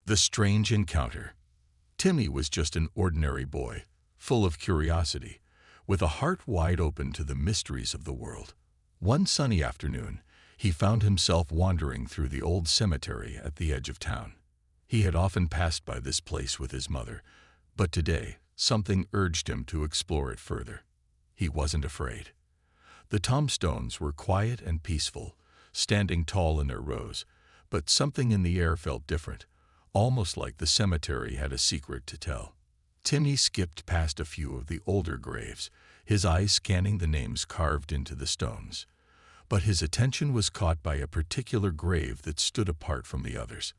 The strange encounter. Timmy was just an ordinary boy, full of curiosity, with a heart wide open to the mysteries of the world. One sunny afternoon, he found himself wandering through the old cemetery at the edge of town. He had often passed by this place with his mother, but today something urged him to explore it further. He wasn't afraid. The tombstones were quiet and peaceful, standing tall in their rows, but something in the air felt different, almost like the cemetery had a secret to tell. Timmy skipped past a few of the older graves, his eyes scanning the names carved into the stones. But his attention was caught by a particular grave that stood apart from the others.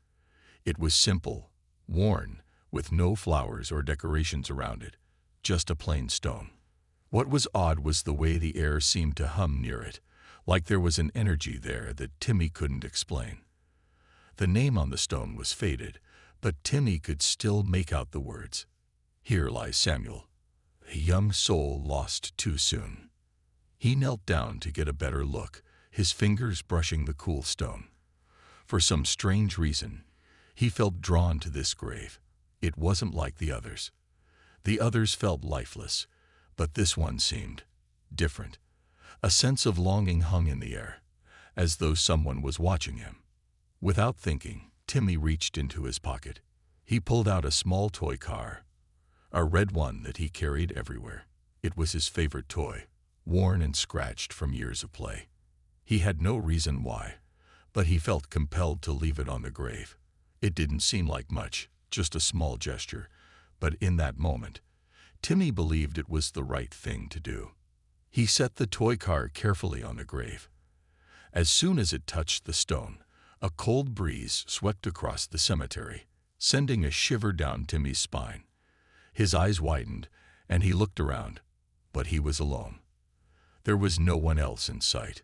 It was simple, worn, with no flowers or decorations around it, just a plain stone. What was odd was the way the air seemed to hum near it, like there was an energy there that Timmy couldn't explain. The name on the stone was faded, but Timmy could still make out the words. "Here lies Samuel, a young soul lost too soon." He knelt down to get a better look, his fingers brushing the cool stone. For some strange reason, he felt drawn to this grave. It wasn't like the others. The others felt lifeless, but this one seemed different. A sense of longing hung in the air, as though someone was watching him. Without thinking, Timmy reached into his pocket. He pulled out a small toy car, a red one that he carried everywhere. It was his favorite toy, worn and scratched from years of play. He had no reason why, but he felt compelled to leave it on the grave. It didn't seem like much, just a small gesture, but in that moment, Timmy believed it was the right thing to do. He set the toy car carefully on the grave. As soon as it touched the stone, a cold breeze swept across the cemetery, sending a shiver down Timmy's spine. His eyes widened, and he looked around, but he was alone. There was no one else in sight.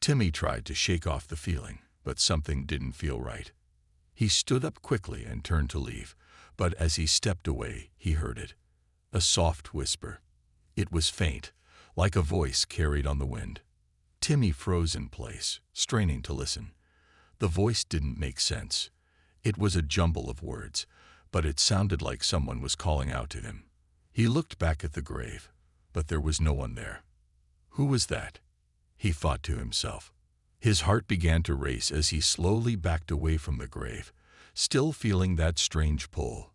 Timmy tried to shake off the feeling, but something didn't feel right. He stood up quickly and turned to leave, but as he stepped away, he heard it. A soft whisper. It was faint, like a voice carried on the wind. Timmy froze in place, straining to listen. The voice didn't make sense. It was a jumble of words, but it sounded like someone was calling out to him. He looked back at the grave, but there was no one there. Who was that? He thought to himself. His heart began to race as he slowly backed away from the grave, still feeling that strange pull.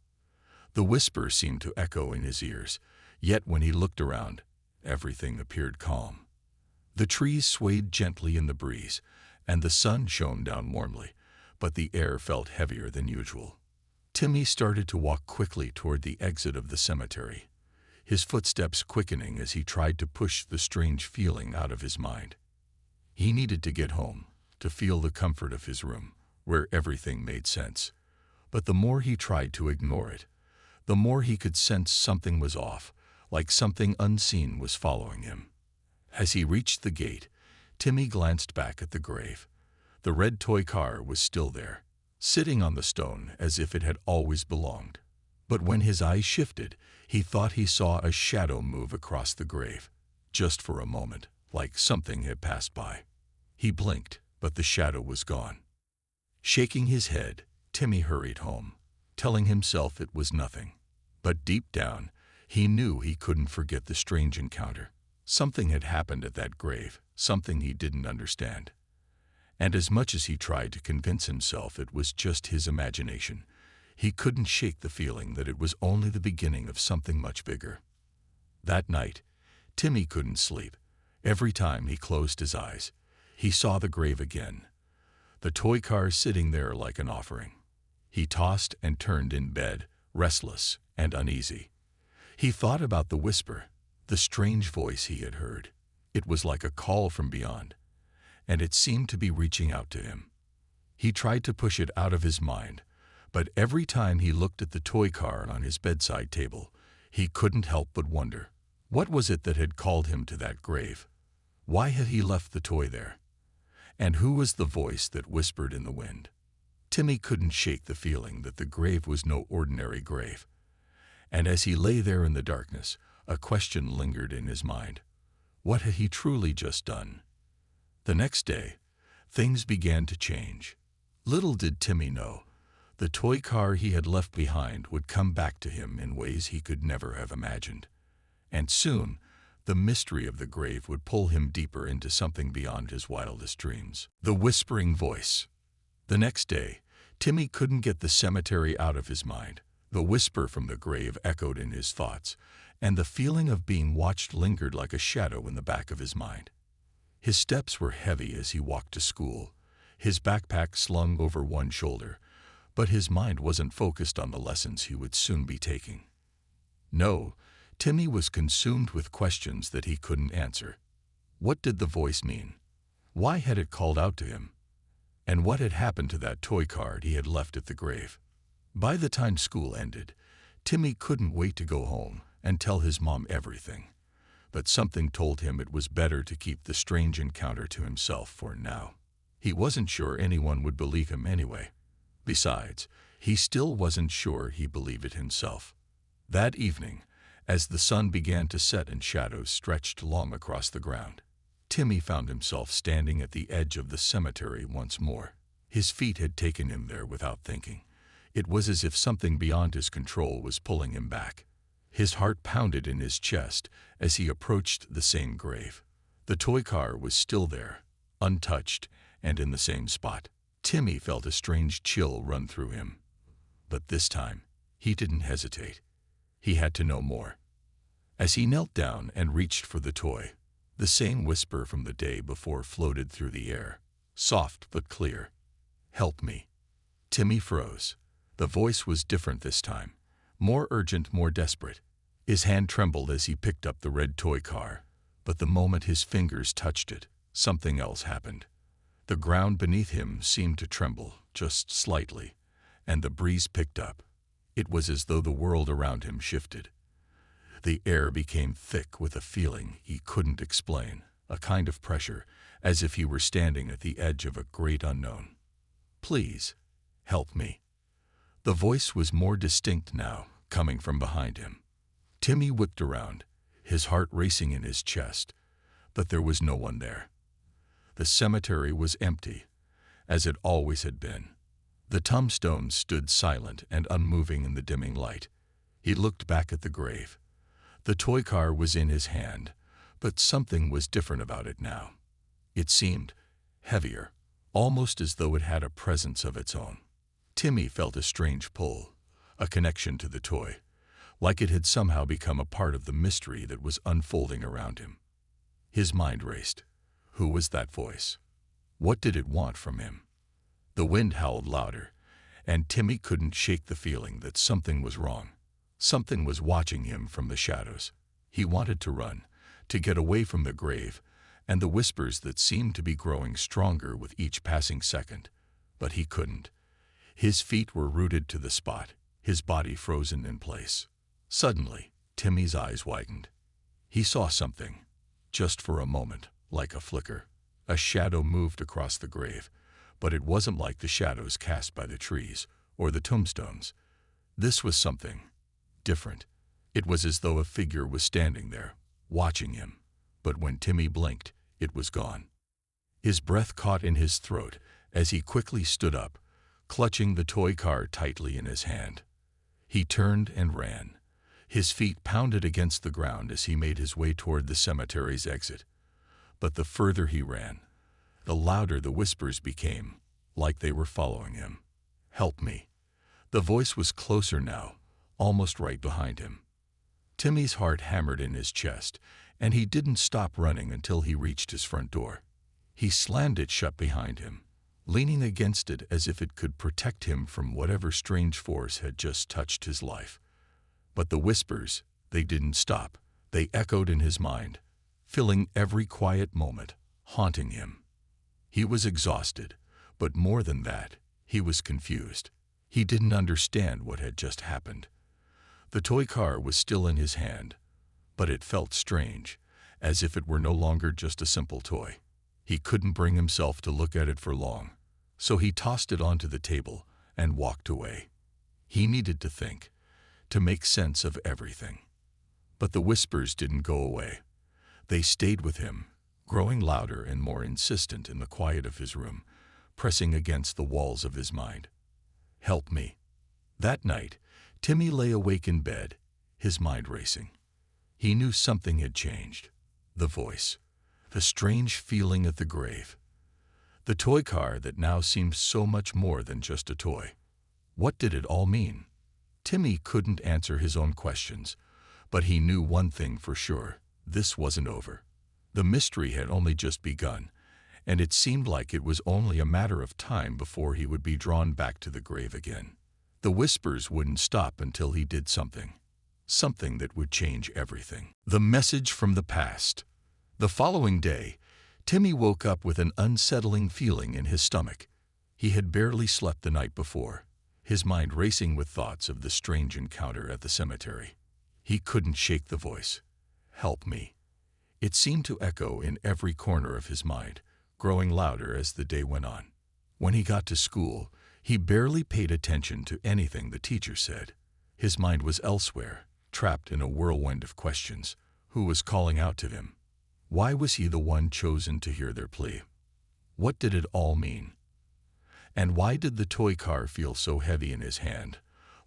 The whisper seemed to echo in his ears, yet when he looked around, everything appeared calm. The trees swayed gently in the breeze, and the sun shone down warmly, but the air felt heavier than usual. Timmy started to walk quickly toward the exit of the cemetery, his footsteps quickening as he tried to push the strange feeling out of his mind. He needed to get home, to feel the comfort of his room, where everything made sense. But the more he tried to ignore it, the more he could sense something was off, like something unseen was following him. As he reached the gate, Timmy glanced back at the grave. The red toy car was still there, sitting on the stone as if it had always belonged. But when his eyes shifted, he thought he saw a shadow move across the grave, just for a moment, like something had passed by. He blinked, but the shadow was gone. Shaking his head, Timmy hurried home, telling himself it was nothing. But deep down, he knew he couldn't forget the strange encounter. Something had happened at that grave, something he didn't understand. And as much as he tried to convince himself it was just his imagination, he couldn't shake the feeling that it was only the beginning of something much bigger. That night, Timmy couldn't sleep. Every time he closed his eyes, he saw the grave again, the toy car sitting there like an offering. He tossed and turned in bed, restless and uneasy. He thought about the whisper, the strange voice he had heard. It was like a call from beyond, and it seemed to be reaching out to him. He tried to push it out of his mind, but every time he looked at the toy car on his bedside table, he couldn't help but wonder, what was it that had called him to that grave? Why had he left the toy there? And who was the voice that whispered in the wind? Timmy couldn't shake the feeling that the grave was no ordinary grave. And as he lay there in the darkness, a question lingered in his mind. What had he truly just done? The next day, things began to change. Little did Timmy know, The toy car he had left behind would come back to him in ways he could never have imagined. And soon, the mystery of the grave would pull him deeper into something beyond his wildest dreams. The whispering voice. The next day, Timmy couldn't get the cemetery out of his mind. The whisper from the grave echoed in his thoughts, and the feeling of being watched lingered like a shadow in the back of his mind. His steps were heavy as he walked to school, his backpack slung over one shoulder, but his mind wasn't focused on the lessons he would soon be taking. No, Timmy was consumed with questions that he couldn't answer. What did the voice mean? Why had it called out to him? And what had happened to that toy car he had left at the grave? By the time school ended, Timmy couldn't wait to go home and tell his mom everything. But something told him it was better to keep the strange encounter to himself for now. He wasn't sure anyone would believe him anyway. Besides, he still wasn't sure he believed it himself. That evening, as the sun began to set and shadows stretched long across the ground, Timmy found himself standing at the edge of the cemetery once more. His feet had taken him there without thinking. It was as if something beyond his control was pulling him back. His heart pounded in his chest as he approached the same grave. The toy car was still there, untouched, and in the same spot. Timmy felt a strange chill run through him. But this time, he didn't hesitate. He had to know more. As he knelt down and reached for the toy, the same whisper from the day before floated through the air, soft but clear. "Help me." Timmy froze. The voice was different this time, more urgent, more desperate. His hand trembled as he picked up the red toy car, but the moment his fingers touched it, something else happened. The ground beneath him seemed to tremble, just slightly, and the breeze picked up. It was as though the world around him shifted. The air became thick with a feeling he couldn't explain, a kind of pressure, as if he were standing at the edge of a great unknown. "Please, help me." The voice was more distinct now, coming from behind him. Timmy whipped around, his heart racing in his chest, but there was no one there. The cemetery was empty, as it always had been. The tombstones stood silent and unmoving in the dimming light. He looked back at the grave. The toy car was in his hand, but something was different about it now. It seemed heavier, almost as though it had a presence of its own. Timmy felt a strange pull, a connection to the toy, like it had somehow become a part of the mystery that was unfolding around him. His mind raced. Who was that voice? What did it want from him? The wind howled louder, and Timmy couldn't shake the feeling that something was wrong. Something was watching him from the shadows. He wanted to run, to get away from the grave and the whispers that seemed to be growing stronger with each passing second, but he couldn't. His feet were rooted to the spot, his body frozen in place. Suddenly, Timmy's eyes widened. He saw something, just for a moment, like a flicker. A shadow moved across the grave, but it wasn't like the shadows cast by the trees or the tombstones. This was something different. It was as though a figure was standing there, watching him, but when Timmy blinked, it was gone. His breath caught in his throat as he quickly stood up, clutching the toy car tightly in his hand. He turned and ran. His feet pounded against the ground as he made his way toward the cemetery's exit. But the further he ran, the louder the whispers became, like they were following him. "Help me." The voice was closer now, almost right behind him. Timmy's heart hammered in his chest, and he didn't stop running until he reached his front door. He slammed it shut behind him, leaning against it as if it could protect him from whatever strange force had just touched his life. But the whispers, they didn't stop. They echoed in his mind, filling every quiet moment, haunting him. He was exhausted, but more than that, he was confused. He didn't understand what had just happened. The toy car was still in his hand, but it felt strange, as if it were no longer just a simple toy. He couldn't bring himself to look at it for long, so he tossed it onto the table and walked away. He needed to think, to make sense of everything. But the whispers didn't go away. They stayed with him, growing louder and more insistent in the quiet of his room, pressing against the walls of his mind. Help me. That night, Timmy lay awake in bed, his mind racing. He knew something had changed. The voice, the strange feeling at the grave, the toy car that now seemed so much more than just a toy. What did it all mean? Timmy couldn't answer his own questions, but he knew one thing for sure: this wasn't over. The mystery had only just begun, and it seemed like it was only a matter of time before he would be drawn back to the grave again. The whispers wouldn't stop until he did something that would change everything. The message from the past. The following day, Timmy woke up with an unsettling feeling in his stomach. He had barely slept the night before, his mind racing with thoughts of the strange encounter at the cemetery. He couldn't shake the voice. Help me. It seemed to echo in every corner of his mind, growing louder as the day went on. When he got to school, he barely paid attention to anything the teacher said. His mind was elsewhere, trapped in a whirlwind of questions. Who was calling out to him? Why was he the one chosen to hear their plea? What did it all mean? And why did the toy car feel so heavy in his hand,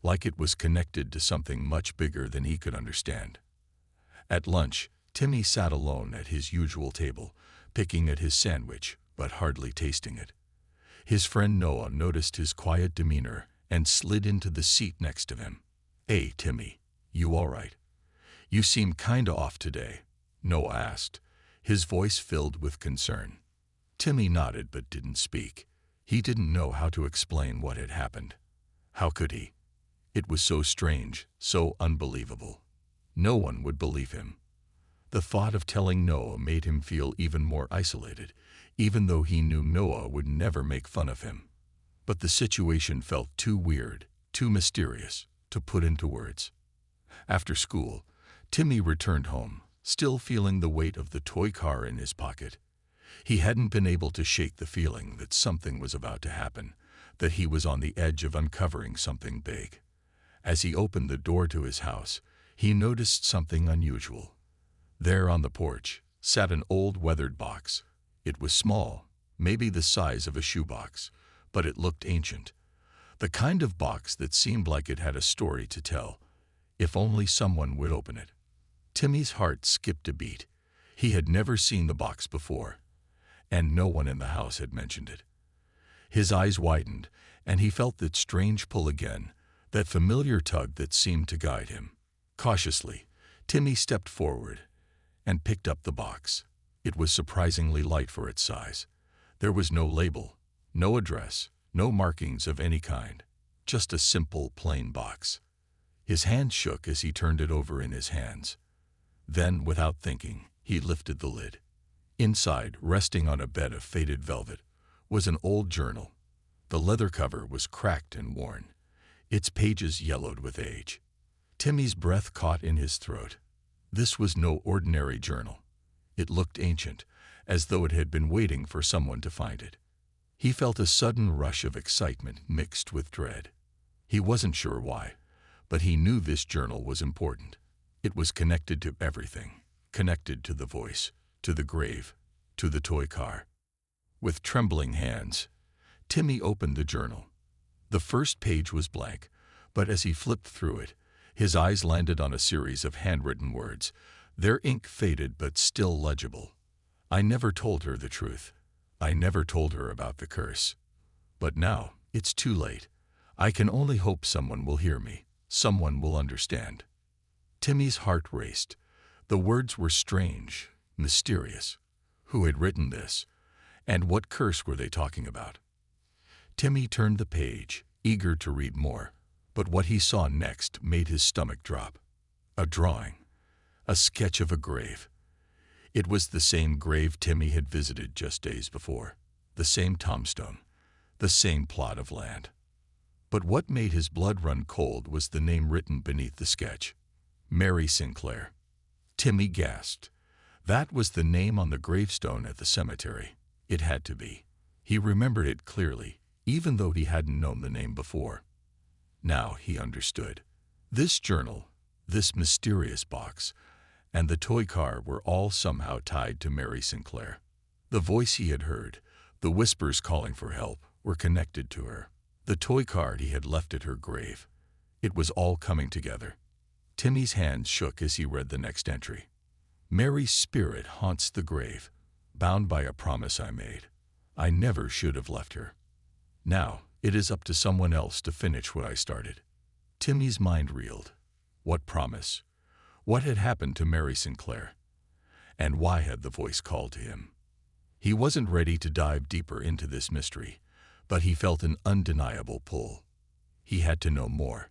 like it was connected to something much bigger than he could understand? At lunch, Timmy sat alone at his usual table, picking at his sandwich, but hardly tasting it. His friend Noah noticed his quiet demeanor and slid into the seat next to him. "Hey, Timmy, you all right? You seem kinda off today," Noah asked, his voice filled with concern. Timmy nodded but didn't speak. He didn't know how to explain what had happened. How could he? It was so strange, so unbelievable. No one would believe him. The thought of telling Noah made him feel even more isolated, even though he knew Noah would never make fun of him. But the situation felt too weird, too mysterious, to put into words. After school, Timmy returned home, still feeling the weight of the toy car in his pocket. He hadn't been able to shake the feeling that something was about to happen, that he was on the edge of uncovering something big. As he opened the door to his house, he noticed something unusual. There on the porch sat an old weathered box. It was small, maybe the size of a shoebox, but it looked ancient. The kind of box that seemed like it had a story to tell, if only someone would open it. Timmy's heart skipped a beat. He had never seen the box before, and no one in the house had mentioned it. His eyes widened, and he felt that strange pull again, that familiar tug that seemed to guide him. Cautiously, Timmy stepped forward and picked up the box. It was surprisingly light for its size. There was no label, no address, no markings of any kind, just a simple, plain box. His hand shook as he turned it over in his hands. Then, without thinking, he lifted the lid. Inside, resting on a bed of faded velvet, was an old journal. The leather cover was cracked and worn, its pages yellowed with age. Timmy's breath caught in his throat. This was no ordinary journal. It looked ancient, as though it had been waiting for someone to find it. He felt a sudden rush of excitement mixed with dread. He wasn't sure why, but he knew this journal was important. It was connected to everything, connected to the voice, to the grave, to the toy car. With trembling hands, Timmy opened the journal. The first page was blank, but as he flipped through it, his eyes landed on a series of handwritten words, their ink faded but still legible. "I never told her the truth. I never told her about the curse. But now, it's too late. I can only hope someone will hear me, someone will understand." Timmy's heart raced. The words were strange, mysterious. Who had written this? And what curse were they talking about? Timmy turned the page, eager to read more, but what he saw next made his stomach drop. A drawing. A sketch of a grave. It was the same grave Timmy had visited just days before, the same tombstone, the same plot of land. But what made his blood run cold was the name written beneath the sketch. Mary Sinclair. Timmy gasped. That was the name on the gravestone at the cemetery. It had to be. He remembered it clearly, even though he hadn't known the name before. Now he understood. This journal, this mysterious box, and the toy car were all somehow tied to Mary Sinclair. The voice he had heard, the whispers calling for help, were connected to her. the toy car he had left at her grave. It was all coming together. Timmy's hands shook as he read the next entry. Mary's spirit haunts the grave, bound by a promise I made. I never should have left her. Now, it is up to someone else to finish what I started. Timmy's mind reeled. What promise? What had happened to Mary Sinclair? And why had the voice called to him? He wasn't ready to dive deeper into this mystery, but he felt an undeniable pull. He had to know more.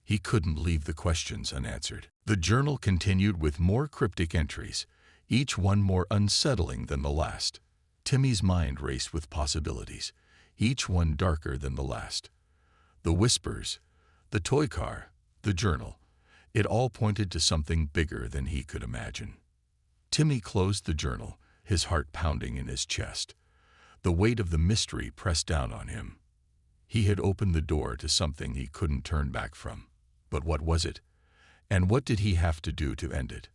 He couldn't leave the questions unanswered. The journal continued with more cryptic entries, each one more unsettling than the last. Timmy's mind raced with possibilities, each one darker than the last. The whispers, the toy car, the journal, it all pointed to something bigger than he could imagine. Timmy closed the journal, his heart pounding in his chest. The weight of the mystery pressed down on him. He had opened the door to something he couldn't turn back from. But what was it? And what did he have to do to end it?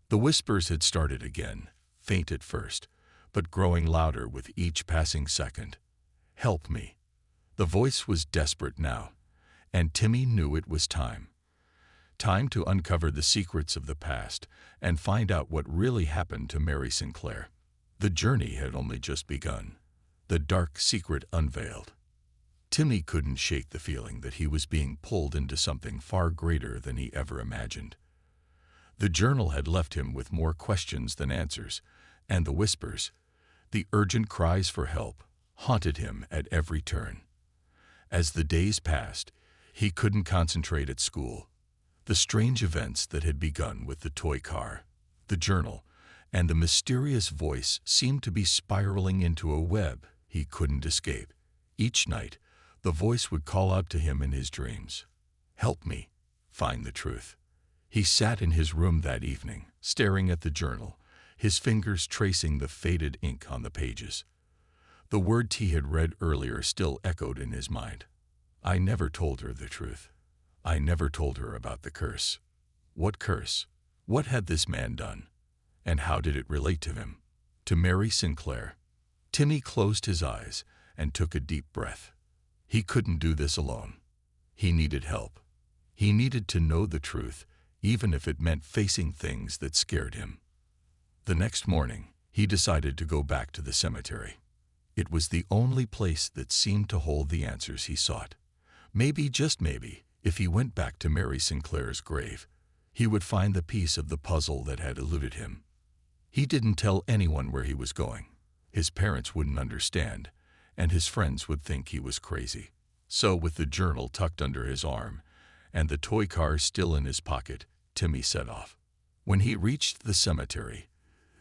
The whispers had started again, faint at first, but growing louder with each passing second. Help me. The voice was desperate now, and Timmy knew it was time. Time to uncover the secrets of the past and find out what really happened to Mary Sinclair. The journey had only just begun, the dark secret unveiled. Timmy couldn't shake the feeling that he was being pulled into something far greater than he ever imagined. The journal had left him with more questions than answers, and the whispers, the urgent cries for help, haunted him at every turn. As the days passed, he couldn't concentrate at school. The strange events that had begun with the toy car, the journal, and the mysterious voice seemed to be spiraling into a web he couldn't escape. Each night, the voice would call out to him in his dreams. Help me find the truth. He sat in his room that evening, staring at the journal, his fingers tracing the faded ink on the pages. The words he had read earlier still echoed in his mind. I never told her the truth. I never told her about the curse. What curse? What had this man done? And how did it relate to him? To Mary Sinclair? Timmy closed his eyes and took a deep breath. He couldn't do this alone. He needed help. He needed to know the truth, even if it meant facing things that scared him. The next morning, he decided to go back to the cemetery. It was the only place that seemed to hold the answers he sought. Maybe, just maybe, if he went back to Mary Sinclair's grave, he would find the piece of the puzzle that had eluded him. He didn't tell anyone where he was going. His parents wouldn't understand, and his friends would think he was crazy. So, with the journal tucked under his arm and the toy car still in his pocket, Timmy set off. When he reached the cemetery,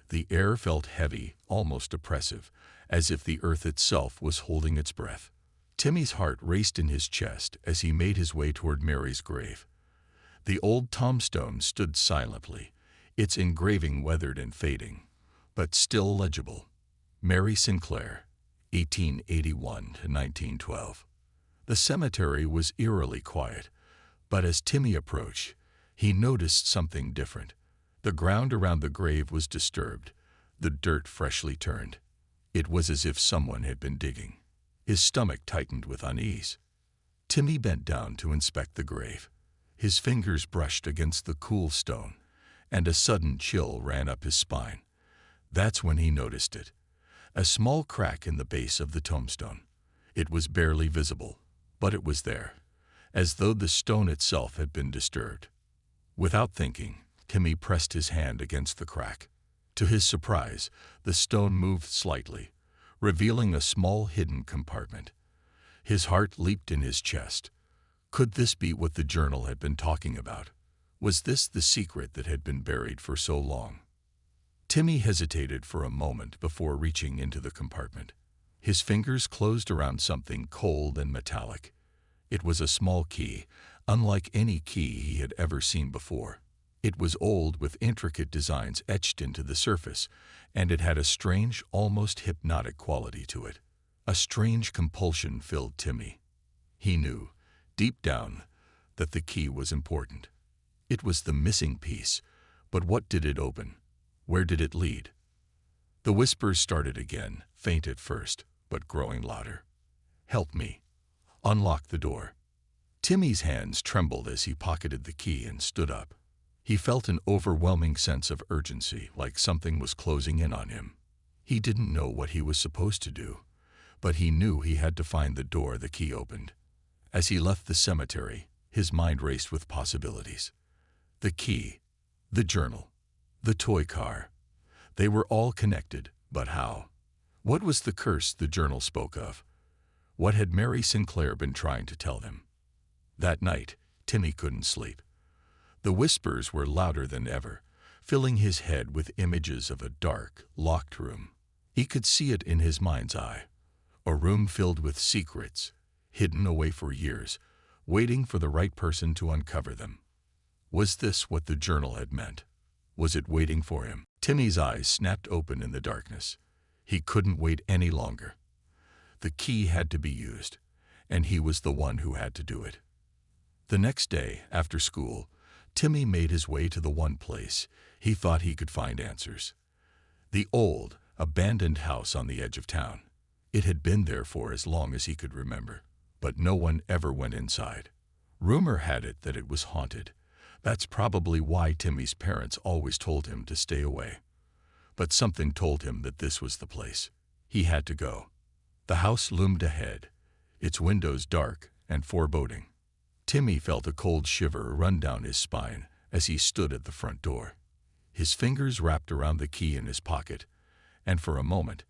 the air felt heavy, almost oppressive, as if the earth itself was holding its breath. Timmy's heart raced in his chest as he made his way toward Mary's grave. The old tombstone stood silently, its engraving weathered and fading, but still legible. Mary Sinclair, 1881 to 1912. The cemetery was eerily quiet, but as Timmy approached, he noticed something different. The ground around the grave was disturbed, the dirt freshly turned. It was as if someone had been digging. His stomach tightened with unease. Timmy bent down to inspect the grave. His fingers brushed against the cool stone, and a sudden chill ran up his spine. That's when he noticed it. A small crack in the base of the tombstone. It was barely visible, but it was there, as though the stone itself had been disturbed. Without thinking, Timmy pressed his hand against the crack. To his surprise, the stone moved slightly, revealing a small hidden compartment. His heart leaped in his chest. Could this be what the journal had been talking about? Was this the secret that had been buried for so long? Timmy hesitated for a moment before reaching into the compartment. His fingers closed around something cold and metallic. It was a small key, unlike any key he had ever seen before. It was old with intricate designs etched into the surface, and it had a strange, almost hypnotic quality to it. A strange compulsion filled Timmy. He knew, deep down, that the key was important. It was the missing piece, but what did it open? Where did it lead? The whispers started again, faint at first, but growing louder. Help me. Unlock the door. Timmy's hands trembled as he pocketed the key and stood up. He felt an overwhelming sense of urgency, like something was closing in on him. He didn't know what he was supposed to do, but he knew he had to find the door the key opened. As he left the cemetery, his mind raced with possibilities. The key, the journal, the toy car. They were all connected, but how? What was the curse the journal spoke of? What had Mary Sinclair been trying to tell them? That night, Timmy couldn't sleep. The whispers were louder than ever, filling his head with images of a dark, locked room. He could see it in his mind's eye. A room filled with secrets, hidden away for years, waiting for the right person to uncover them. Was this what the journal had meant? Was it waiting for him? Timmy's eyes snapped open in the darkness. He couldn't wait any longer. The key had to be used, and he was the one who had to do it. The next day, after school, Timmy made his way to the one place he thought he could find answers. The old, abandoned house on the edge of town. It had been there for as long as he could remember, but no one ever went inside. Rumor had it that it was haunted. That's probably why Timmy's parents always told him to stay away. But something told him that this was the place. He had to go. The house loomed ahead, its windows dark and foreboding. Timmy felt a cold shiver run down his spine as he stood at the front door. His fingers wrapped around the key in his pocket, and for a moment,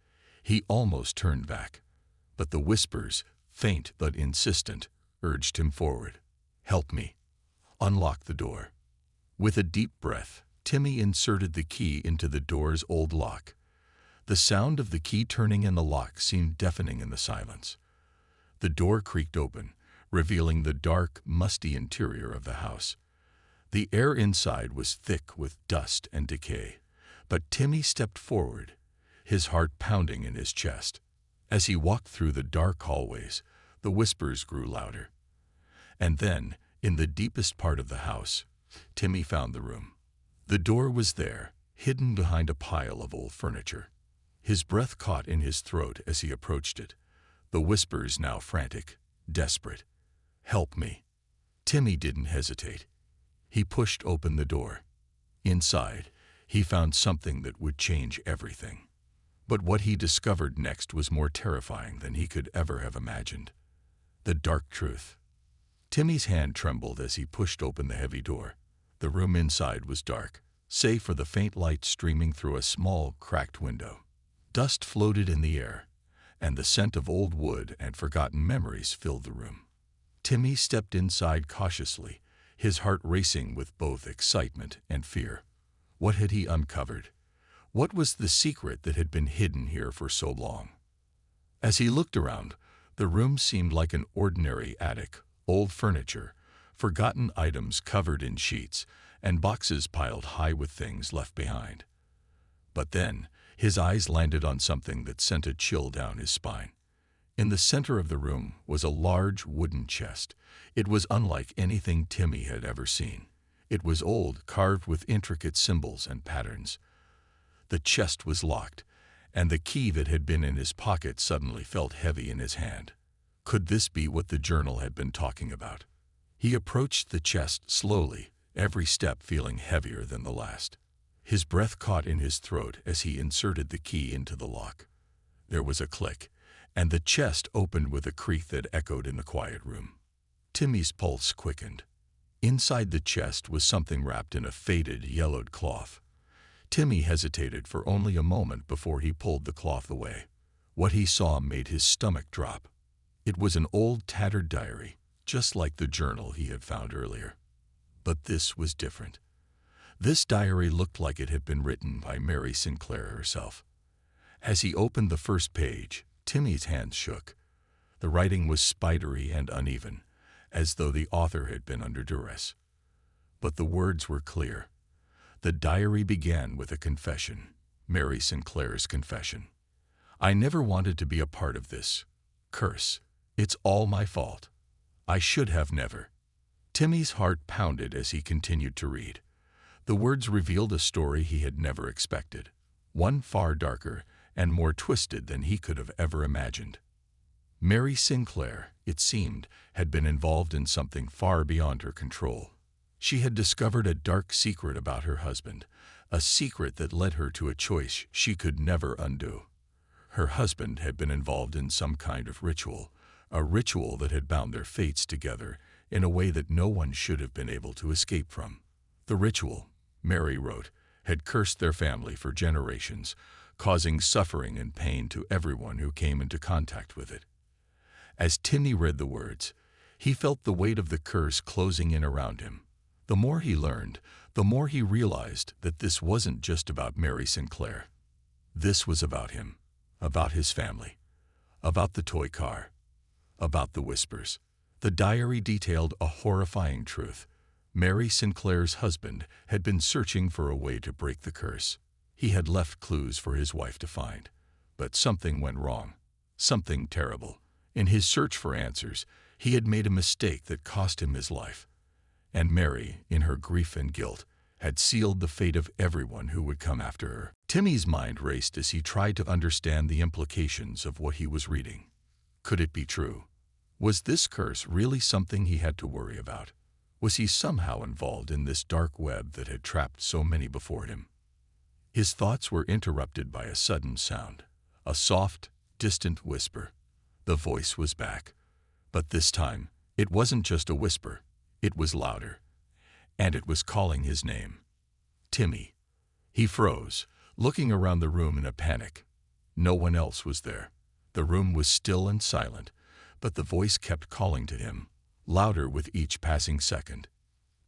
he almost turned back. But the whispers, faint but insistent, urged him forward. "Help me. Unlock the door." With a deep breath, Timmy inserted the key into the door's old lock. The sound of the key turning in the lock seemed deafening in the silence. The door creaked open, revealing the dark, musty interior of the house. The air inside was thick with dust and decay, but Timmy stepped forward, his heart pounding in his chest. As he walked through the dark hallways, the whispers grew louder. And then, in the deepest part of the house, Timmy found the room. The door was there, hidden behind a pile of old furniture. His breath caught in his throat as he approached it, the whispers now frantic, desperate. "Help me." Timmy didn't hesitate. He pushed open the door. Inside, he found something that would change everything. But what he discovered next was more terrifying than he could ever have imagined. The dark truth. Timmy's hand trembled as he pushed open the heavy door. The room inside was dark, save for the faint light streaming through a small, cracked window. Dust floated in the air, and the scent of old wood and forgotten memories filled the room. Timmy stepped inside cautiously, his heart racing with both excitement and fear. What had he uncovered? What was the secret that had been hidden here for so long? As he looked around, the room seemed like an ordinary attic, old furniture, forgotten items covered in sheets, and boxes piled high with things left behind. But then, his eyes landed on something that sent a chill down his spine. In the center of the room was a large wooden chest. It was unlike anything Timmy had ever seen. It was old, carved with intricate symbols and patterns. The chest was locked, and the key that had been in his pocket suddenly felt heavy in his hand. Could this be what the journal had been talking about? He approached the chest slowly, every step feeling heavier than the last. His breath caught in his throat as he inserted the key into the lock. There was a click, and the chest opened with a creak that echoed in the quiet room. Timmy's pulse quickened. Inside the chest was something wrapped in a faded, yellowed cloth. Timmy hesitated for only a moment before he pulled the cloth away. What he saw made his stomach drop. It was an old, tattered diary, just like the journal he had found earlier. But this was different. This diary looked like it had been written by Mary Sinclair herself. As he opened the first page, Timmy's hands shook. The writing was spidery and uneven, as though the author had been under duress. But the words were clear. The diary began with a confession, Mary Sinclair's confession. "I never wanted to be a part of this curse. It's all my fault. I should have never." Timmy's heart pounded as he continued to read. The words revealed a story he had never expected, one far darker and more twisted than he could have ever imagined. Mary Sinclair, it seemed, had been involved in something far beyond her control. She had discovered a dark secret about her husband, a secret that led her to a choice she could never undo. Her husband had been involved in some kind of ritual, a ritual that had bound their fates together in a way that no one should have been able to escape from. The ritual, Mary wrote, had cursed their family for generations, causing suffering and pain to everyone who came into contact with it. As Timmy read the words, he felt the weight of the curse closing in around him. The more he learned, the more he realized that this wasn't just about Mary Sinclair. This was about him, about his family, about the toy car, about the whispers. The diary detailed a horrifying truth. Mary Sinclair's husband had been searching for a way to break the curse. He had left clues for his wife to find. But something went wrong, something terrible. In his search for answers, he had made a mistake that cost him his life. And Mary, in her grief and guilt, had sealed the fate of everyone who would come after her. Timmy's mind raced as he tried to understand the implications of what he was reading. Could it be true? Was this curse really something he had to worry about? Was he somehow involved in this dark web that had trapped so many before him? His thoughts were interrupted by a sudden sound, a soft, distant whisper. The voice was back. But this time, it wasn't just a whisper. It was louder. And it was calling his name. Timmy. He froze, looking around the room in a panic. No one else was there. The room was still and silent, but the voice kept calling to him, louder with each passing second.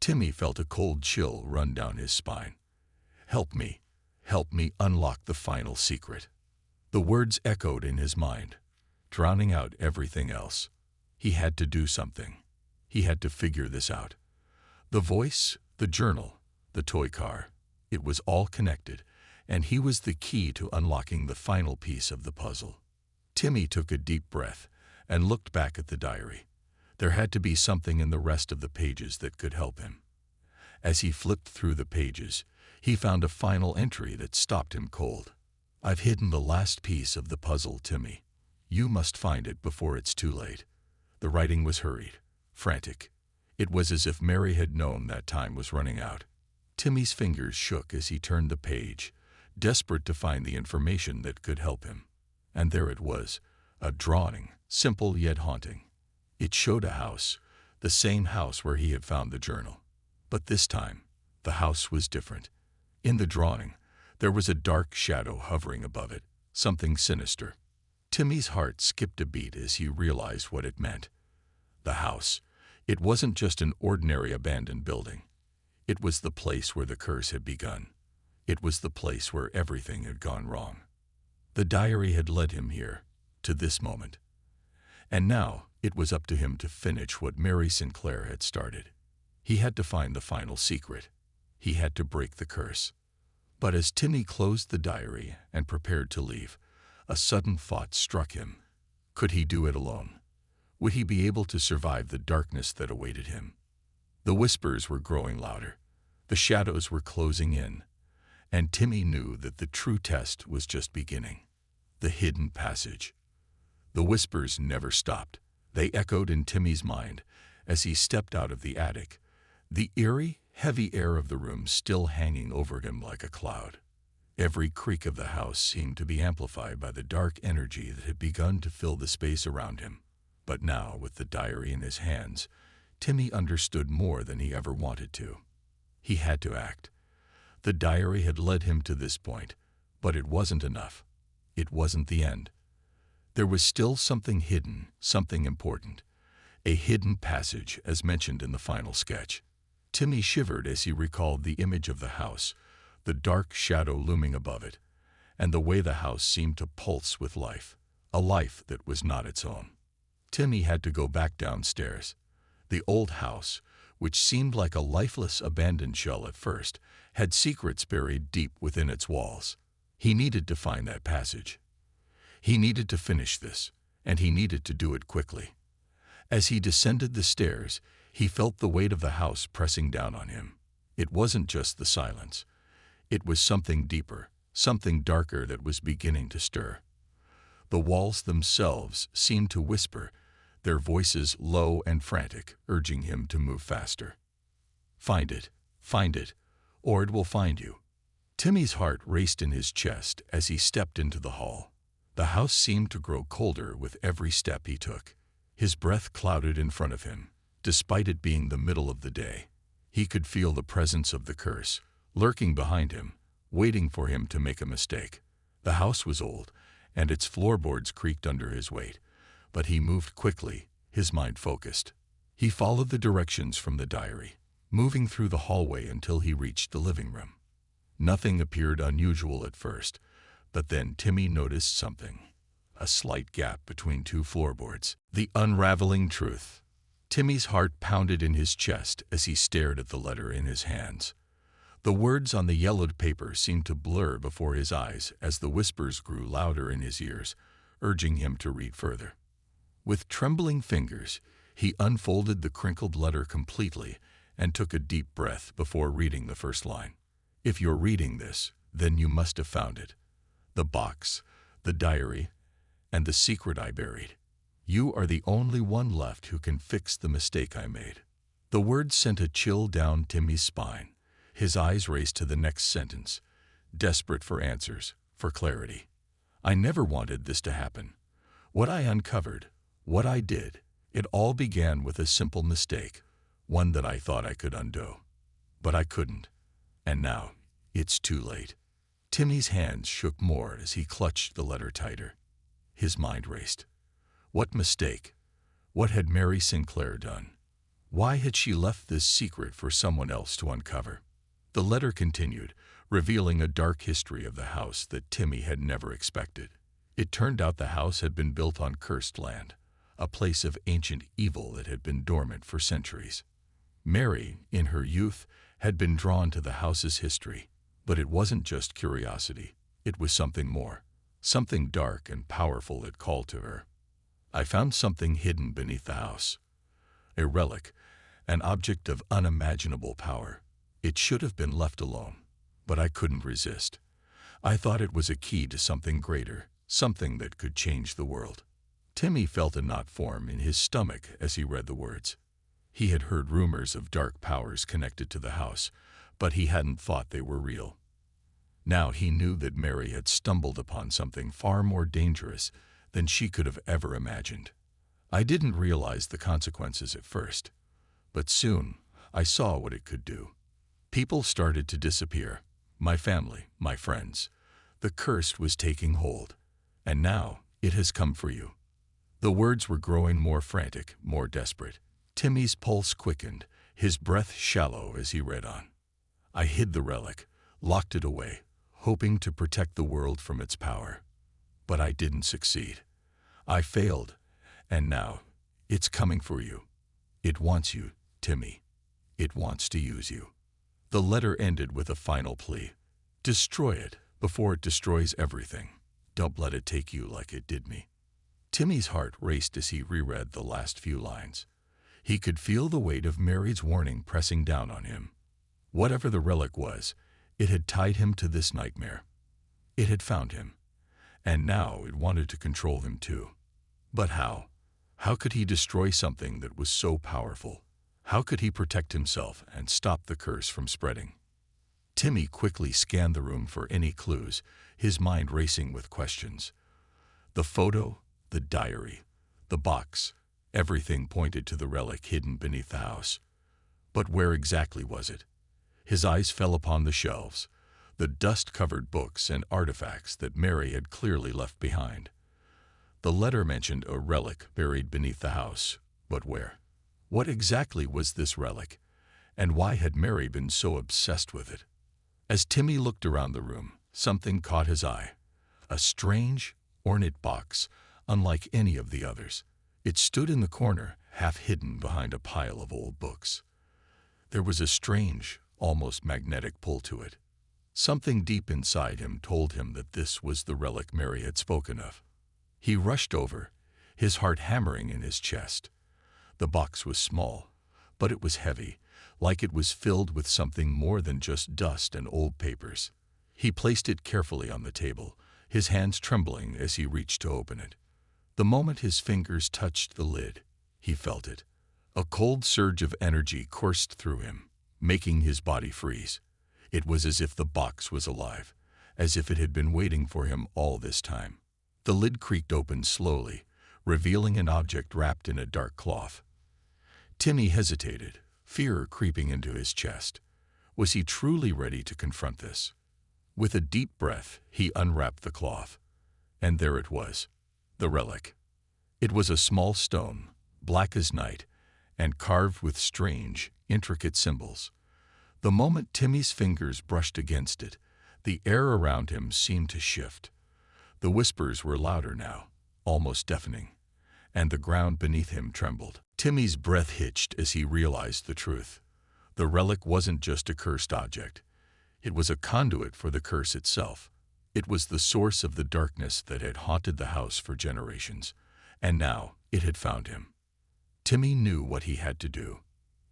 Timmy felt a cold chill run down his spine. Help me unlock the final secret. The words echoed in his mind, drowning out everything else. He had to do something. He had to figure this out. The voice, the journal, the toy car, it was all connected, and he was the key to unlocking the final piece of the puzzle. Timmy took a deep breath and looked back at the diary. There had to be something in the rest of the pages that could help him. As he flipped through the pages, he found a final entry that stopped him cold. I've hidden the last piece of the puzzle, Timmy. You must find it before it's too late. The writing was hurried, frantic. It was as if Mary had known that time was running out. Timmy's fingers shook as he turned the page, desperate to find the information that could help him. And there it was, a drawing, simple yet haunting. It showed a house, the same house where he had found the journal. But this time, the house was different. In the drawing, there was a dark shadow hovering above it, something sinister. Timmy's heart skipped a beat as he realized what it meant. The house, it wasn't just an ordinary abandoned building. It was the place where the curse had begun. It was the place where everything had gone wrong. The diary had led him here, to this moment. And now, it was up to him to finish what Mary Sinclair had started. He had to find the final secret. He had to break the curse. But as Timmy closed the diary and prepared to leave, a sudden thought struck him. Could he do it alone? Would he be able to survive the darkness that awaited him? The whispers were growing louder. The shadows were closing in. And Timmy knew that the true test was just beginning. The hidden passage. The whispers never stopped. They echoed in Timmy's mind as he stepped out of the attic, the eerie, heavy air of the room still hanging over him like a cloud. Every creak of the house seemed to be amplified by the dark energy that had begun to fill the space around him. But now, with the diary in his hands, Timmy understood more than he ever wanted to. He had to act. The diary had led him to this point, but it wasn't enough. It wasn't the end. There was still something hidden, something important. A hidden passage, as mentioned in the final sketch. Timmy shivered as he recalled the image of the house, the dark shadow looming above it, and the way the house seemed to pulse with life, a life that was not its own. Timmy had to go back downstairs. The old house, which seemed like a lifeless, abandoned shell at first, had secrets buried deep within its walls. He needed to find that passage. He needed to finish this, and he needed to do it quickly. As he descended the stairs, he felt the weight of the house pressing down on him. It wasn't just the silence. It was something deeper, something darker that was beginning to stir. The walls themselves seemed to whisper, their voices low and frantic, urging him to move faster. Find it, or it will find you. Timmy's heart raced in his chest as he stepped into the hall. The house seemed to grow colder with every step he took. His breath clouded in front of him. Despite it being the middle of the day, he could feel the presence of the curse, lurking behind him, waiting for him to make a mistake. The house was old, and its floorboards creaked under his weight, but he moved quickly, his mind focused. He followed the directions from the diary, moving through the hallway until he reached the living room. Nothing appeared unusual at first, but then Timmy noticed something. A slight gap between two floorboards. The unraveling truth. Timmy's heart pounded in his chest as he stared at the letter in his hands. The words on the yellowed paper seemed to blur before his eyes as the whispers grew louder in his ears, urging him to read further. With trembling fingers, he unfolded the crinkled letter completely and took a deep breath before reading the first line. If you're reading this, then you must have found it. The box, the diary, and the secret I buried. You are the only one left who can fix the mistake I made. The words sent a chill down Timmy's spine. His eyes raced to the next sentence, desperate for answers, for clarity. I never wanted this to happen. What I uncovered, what I did, it all began with a simple mistake, one that I thought I could undo. But I couldn't. And now, it's too late. Timmy's hands shook more as he clutched the letter tighter. His mind raced. What mistake? What had Mary Sinclair done? Why had she left this secret for someone else to uncover? The letter continued, revealing a dark history of the house that Timmy had never expected. It turned out the house had been built on cursed land, a place of ancient evil that had been dormant for centuries. Mary, in her youth, had been drawn to the house's history, but it wasn't just curiosity. It was something more, something dark and powerful that called to her. I found something hidden beneath the house, a relic, an object of unimaginable power. It should have been left alone, but I couldn't resist. I thought it was a key to something greater, something that could change the world. Timmy felt a knot form in his stomach as he read the words. He had heard rumors of dark powers connected to the house, but he hadn't thought they were real. Now he knew that Mary had stumbled upon something far more dangerous than she could have ever imagined. I didn't realize the consequences at first, but soon I saw what it could do. People started to disappear. My family, my friends. The curse was taking hold. And now it has come for you. The words were growing more frantic, more desperate. Timmy's pulse quickened, his breath shallow as he read on. I hid the relic, locked it away, hoping to protect the world from its power. But I didn't succeed. I failed, and now it's coming for you. It wants you, Timmy. It wants to use you. The letter ended with a final plea. Destroy it before it destroys everything. Don't let it take you like it did me. Timmy's heart raced as he reread the last few lines. He could feel the weight of Mary's warning pressing down on him. Whatever the relic was, it had tied him to this nightmare. It had found him, and now it wanted to control him too. But how? How could he destroy something that was so powerful? How could he protect himself and stop the curse from spreading? Timmy quickly scanned the room for any clues, his mind racing with questions. The photo, the diary, the box, everything pointed to the relic hidden beneath the house. But where exactly was it? His eyes fell upon the shelves, the dust-covered books and artifacts that Mary had clearly left behind. The letter mentioned a relic buried beneath the house, but where? What exactly was this relic, and why had Mary been so obsessed with it? As Timmy looked around the room, something caught his eye. A strange, ornate box, unlike any of the others. It stood in the corner, half hidden behind a pile of old books. There was a strange, almost magnetic pull to it. Something deep inside him told him that this was the relic Mary had spoken of. He rushed over, his heart hammering in his chest. The box was small, but it was heavy, like it was filled with something more than just dust and old papers. He placed it carefully on the table, his hands trembling as he reached to open it. The moment his fingers touched the lid, He felt it. A cold surge of energy coursed through him, making his body freeze. It was as if the box was alive, as if it had been waiting for him all this time. The lid creaked open slowly, revealing an object wrapped in a dark cloth. Timmy hesitated, fear creeping into his chest. Was he truly ready to confront this? With a deep breath, he unwrapped the cloth. And there it was, the relic. It was a small stone, black as night, and carved with strange, intricate symbols. The moment Timmy's fingers brushed against it, the air around him seemed to shift. The whispers were louder now, almost deafening, and the ground beneath him trembled. Timmy's breath hitched as he realized the truth. The relic wasn't just a cursed object. It was a conduit for the curse itself. It was the source of the darkness that had haunted the house for generations, and now it had found him. Timmy knew what he had to do.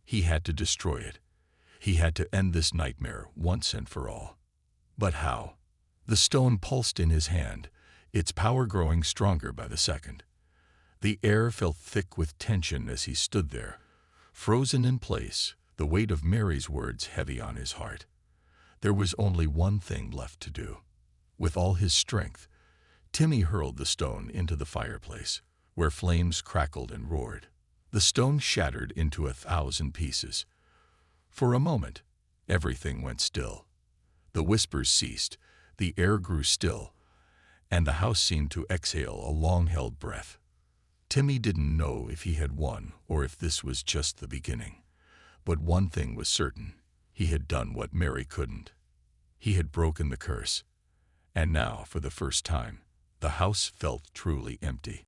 He had to destroy it. He had to end this nightmare once and for all. But how? The stone pulsed in his hand, its power growing stronger by the second. The air felt thick with tension as he stood there, frozen in place, the weight of Mary's words heavy on his heart. There was only one thing left to do. With all his strength, Timmy hurled the stone into the fireplace, where flames crackled and roared. The stone shattered into 1,000 pieces. For a moment, everything went still. The whispers ceased, the air grew still, and the house seemed to exhale a long-held breath. Timmy didn't know if he had won or if this was just the beginning. But one thing was certain. He had done what Mary couldn't. He had broken the curse. And now, for the first time, the house felt truly empty.